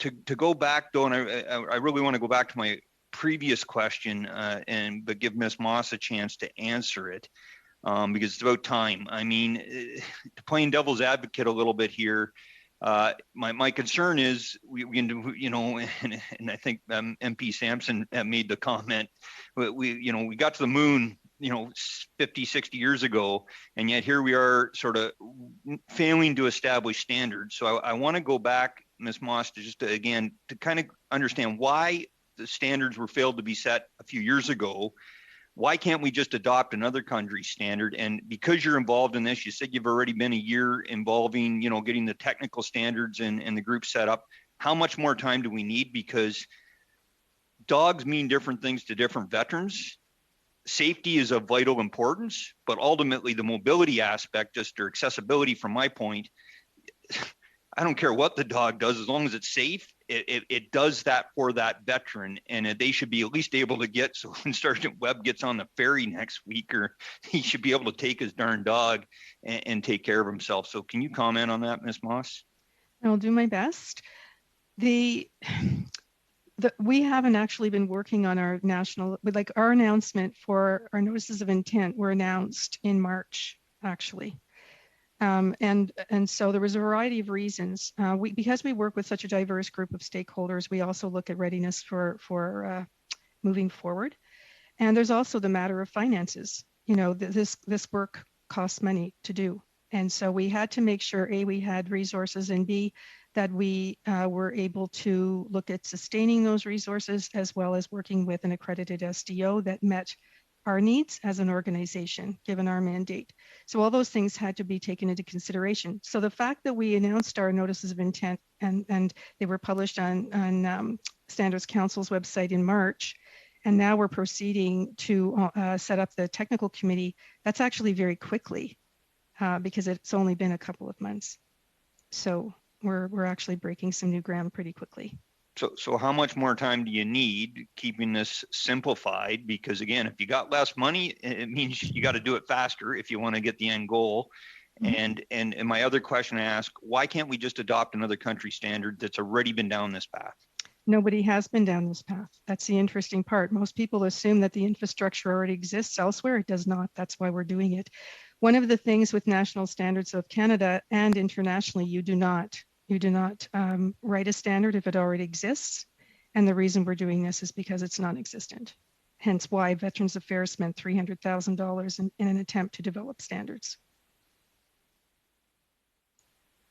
to go back though, and I really want to go back to my previous question, but give Ms. Moss a chance to answer it, because it's about time. I mean, playing devil's advocate a little bit here, my concern is we can do, and I think MP Sampson made the comment, we got to the moon 50, 60 years ago, and yet here we are sort of failing to establish standards. So I want to go back, Ms. Moss, to kind of understand why the standards were failed to be set a few years ago. Why can't we just adopt another country's standard? And because you're involved in this, you said you've already been a year involving, getting the technical standards and the group set up. How much more time do we need? Because dogs mean different things to different veterans. Safety is of vital importance, but ultimately the mobility aspect, just their accessibility from my point, I don't care what the dog does, as long as it's safe, it does that for that veteran. And they should be at least able to get, so when Sergeant Webb gets on the ferry next week, or he should be able to take his darn dog and take care of himself. So can you comment on that, Ms. Moss? I'll do my best. We haven't actually been working on our national, our announcement for our notices of intent were announced in March, actually. And so there was a variety of reasons. Because we work with such a diverse group of stakeholders, we also look at readiness for moving forward. And there's also the matter of finances. This work costs money to do. And so we had to make sure, A, we had resources, and B, that we were able to look at sustaining those resources, as well as working with an accredited SDO that met our needs as an organization, given our mandate. So all those things had to be taken into consideration. So the fact that we announced our notices of intent and they were published on Standards Council's website in March, and now we're proceeding to set up the technical committee, that's actually very quickly because it's only been a couple of months. So we're actually breaking some new ground pretty quickly. So how much more time do you need keeping this simplified? Because again, if you got less money, it means you got to do it faster if you want to get the end goal. Mm-hmm. And my other question I ask, why can't we just adopt another country standard that's already been down this path? Nobody has been down this path. That's the interesting part. Most people assume that the infrastructure already exists elsewhere. It does not. That's why we're doing it. One of the things with National Standards of Canada and internationally, you do not write a standard if it already exists. And the reason we're doing this is because it's non-existent. Hence why Veterans Affairs spent $300,000 in an attempt to develop standards.